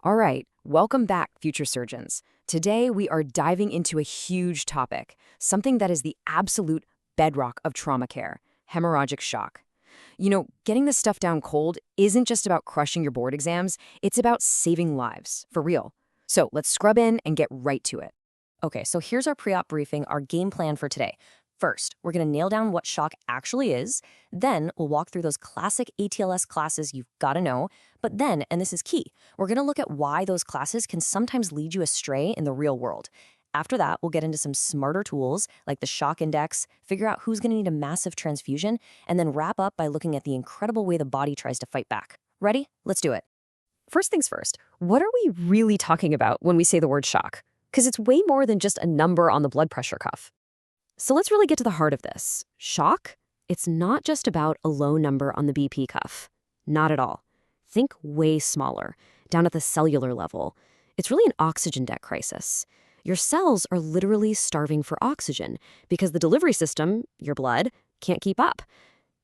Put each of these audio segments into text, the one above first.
All right, welcome back, future surgeons. Today, we are diving into a huge topic, something that is the absolute bedrock of trauma care, hemorrhagic shock. Getting this stuff down cold isn't just about crushing your board exams, it's about saving lives, for real. So let's scrub in and get right to it. Okay, so here's our pre-op briefing, our game plan for today. First, we're going to nail down what shock actually is. Then we'll walk through those classic ATLS classes you've got to know. But then, and this is key, we're going to look at why those classes can sometimes lead you astray in the real world. After that, we'll get into some smarter tools like the shock index, figure out who's going to need a massive transfusion, and then wrap up by looking at the incredible way the body tries to fight back. Ready? Let's do it. First things first, what are we really talking about when we say the word shock? Because it's way more than just a number on the blood pressure cuff. So let's really get to the heart of this. Shock? It's not just about a low number on the BP cuff. Not at all. Think way smaller, down at the cellular level. It's really an oxygen debt crisis. Your cells are literally starving for oxygen because the delivery system, your blood, can't keep up.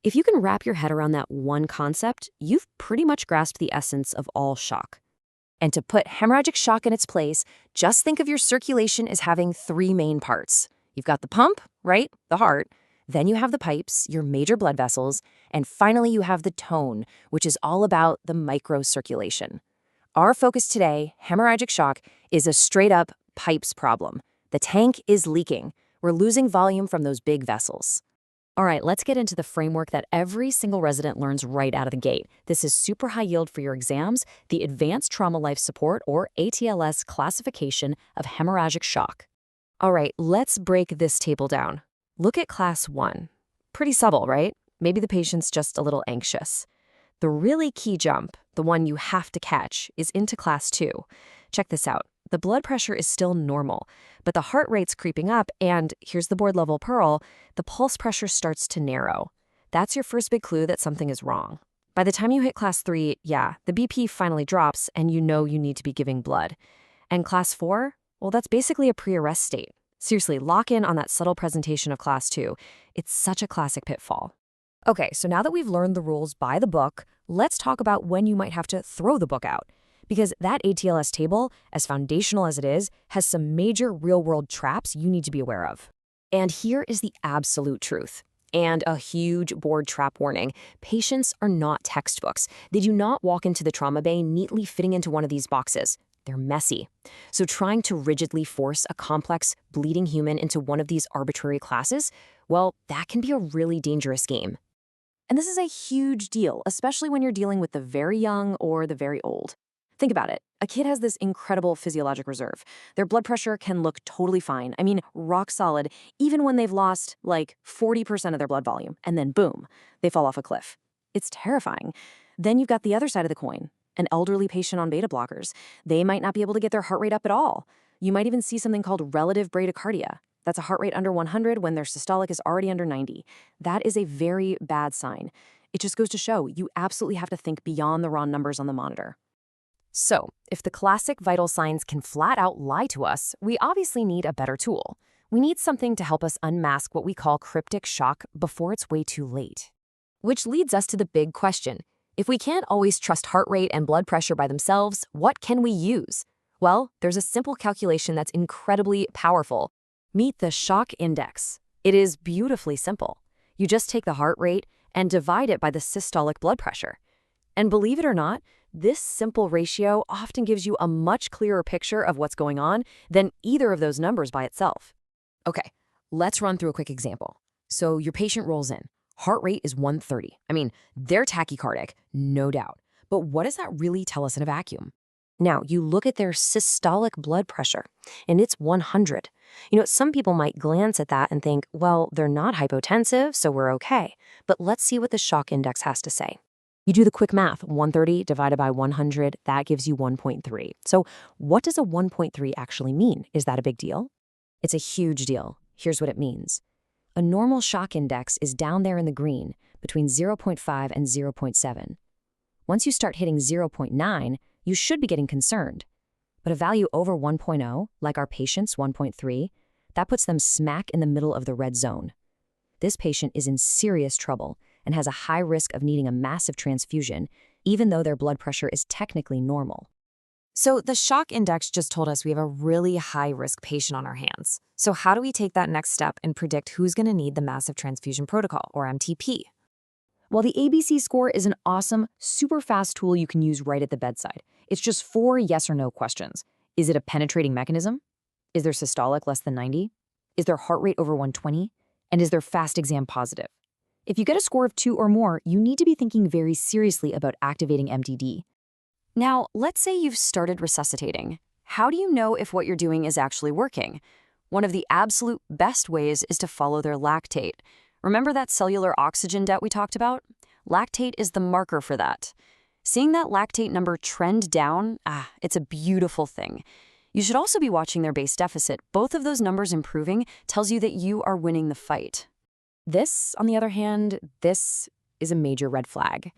If you can wrap your head around that one concept, you've pretty much grasped the essence of all shock. And to put hemorrhagic shock in its place, just think of your circulation as having three main parts. You've got the pump, right? The heart. Then you have the pipes, your major blood vessels. And finally, you have the tone, which is all about the microcirculation. Our focus today, hemorrhagic shock, is a straight-up pipes problem. The tank is leaking. We're losing volume from those big vessels. All right, let's get into the framework that every single resident learns right out of the gate. This is super high yield for your exams, the Advanced Trauma Life Support, or ATLS classification of hemorrhagic shock. All right, let's break this table down. Look at class 1. Pretty subtle, right? Maybe the patient's just a little anxious. The really key jump, the one you have to catch, is into class 2. Check this out. The blood pressure is still normal, but the heart rate's creeping up, and here's the board level pearl, the pulse pressure starts to narrow. That's your first big clue that something is wrong. By the time you hit class 3, the BP finally drops, and you know you need to be giving blood. And class 4? Well, that's basically a pre-arrest state. Seriously, lock in on that subtle presentation of class 2. It's such a classic pitfall. Okay, so now that we've learned the rules by the book, let's talk about when you might have to throw the book out. Because that ATLS table, as foundational as it is, has some major real-world traps you need to be aware of. And here is the absolute truth. And a huge board trap warning. Patients are not textbooks. They do not walk into the trauma bay neatly fitting into one of these boxes. They're messy. So trying to rigidly force a complex, bleeding human into one of these arbitrary classes, well, that can be a really dangerous game. And this is a huge deal, especially when you're dealing with the very young or the very old. Think about it. A kid has this incredible physiologic reserve. Their blood pressure can look totally fine. I mean, rock solid, even when they've lost like 40% of their blood volume. And then boom, they fall off a cliff. It's terrifying. Then you've got the other side of the coin. An elderly patient on beta blockers. They might not be able to get their heart rate up at all. You might even see something called relative bradycardia. That's a heart rate under 100 when their systolic is already under 90. That is a very bad sign. It just goes to show you absolutely have to think beyond the raw numbers on the monitor. So, if the classic vital signs can flat out lie to us, we obviously need a better tool. We need something to help us unmask what we call cryptic shock before it's way too late. Which leads us to the big question. If we can't always trust heart rate and blood pressure by themselves, what can we use? Well, there's a simple calculation that's incredibly powerful. Meet the shock index. It is beautifully simple. You just take the heart rate and divide it by the systolic blood pressure. And believe it or not, this simple ratio often gives you a much clearer picture of what's going on than either of those numbers by itself. Okay, let's run through a quick example. So your patient rolls in. Heart rate is 130. I mean, they're tachycardic, no doubt. But what does that really tell us in a vacuum? Now, you look at their systolic blood pressure, and it's 100. Some people might glance at that and think, well, they're not hypotensive, so we're okay. But let's see what the shock index has to say. You do the quick math, 130 divided by 100, that gives you 1.3. So what does a 1.3 actually mean? Is that a big deal? It's a huge deal. Here's what it means. A normal shock index is down there in the green, between 0.5 and 0.7. Once you start hitting 0.9, you should be getting concerned. But a value over 1.0, like our patient's 1.3, that puts them smack in the middle of the red zone. This patient is in serious trouble and has a high risk of needing a massive transfusion, even though their blood pressure is technically normal. So the shock index just told us we have a really high-risk patient on our hands. So how do we take that next step and predict who's going to need the massive transfusion protocol, or MTP? Well, the ABC score is an awesome, super fast tool you can use right at the bedside. It's just 4 yes or no questions. Is it a penetrating mechanism? Is their systolic less than 90? Is their heart rate over 120? And is their fast exam positive? If you get a score of 2 or more, you need to be thinking very seriously about activating MTD. Now, let's say you've started resuscitating. How do you know if what you're doing is actually working? One of the absolute best ways is to follow their lactate. Remember that cellular oxygen debt we talked about? Lactate is the marker for that. Seeing that lactate number trend down, it's a beautiful thing. You should also be watching their base deficit. Both of those numbers improving tells you that you are winning the fight. This, on the other hand, this is a major red flag.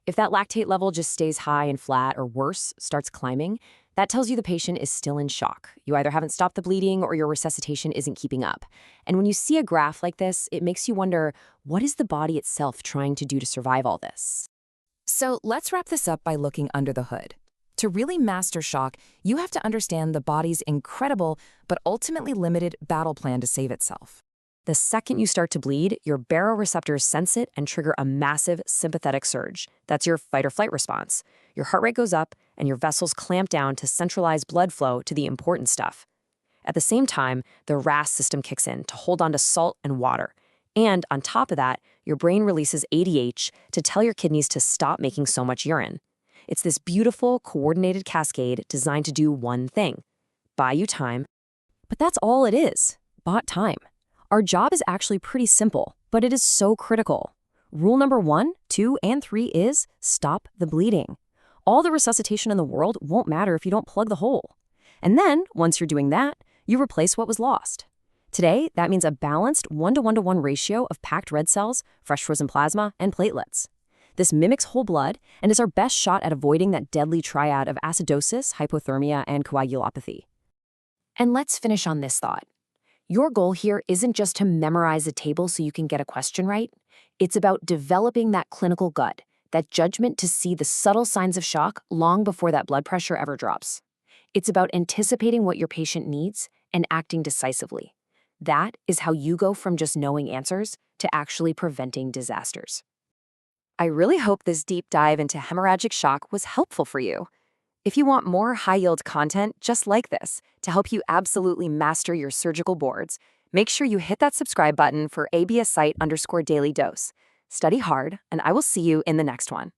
If that lactate level just stays high and flat or worse, starts climbing, that tells you the patient is still in shock. You either haven't stopped the bleeding or your resuscitation isn't keeping up. And when you see a graph like this, it makes you wonder, what is the body itself trying to do to survive all this? So let's wrap this up by looking under the hood. To really master shock, you have to understand the body's incredible but ultimately limited battle plan to save itself. The second you start to bleed, your baroreceptors sense it and trigger a massive sympathetic surge. That's your fight or flight response. Your heart rate goes up and your vessels clamp down to centralize blood flow to the important stuff. At the same time, the RAS system kicks in to hold on to salt and water. And on top of that, your brain releases ADH to tell your kidneys to stop making so much urine. It's this beautiful, coordinated cascade designed to do one thing: buy you time. But that's all it is: bought time. Our job is actually pretty simple, but it is so critical. Rule number 1, 2, and 3 is stop the bleeding. All the resuscitation in the world won't matter if you don't plug the hole. And then, once you're doing that, you replace what was lost. Today, that means a balanced 1-to-1-to-1 ratio of packed red cells, fresh frozen plasma, and platelets. This mimics whole blood and is our best shot at avoiding that deadly triad of acidosis, hypothermia, and coagulopathy. And let's finish on this thought. Your goal here isn't just to memorize a table so you can get a question right. It's about developing that clinical gut, that judgment to see the subtle signs of shock long before that blood pressure ever drops. It's about anticipating what your patient needs and acting decisively. That is how you go from just knowing answers to actually preventing disasters. I really hope this deep dive into hemorrhagic shock was helpful for you. If you want more high-yield content just like this to help you absolutely master your surgical boards, make sure you hit that subscribe button for ABSITE_daily dose. Study hard, and I will see you in the next one.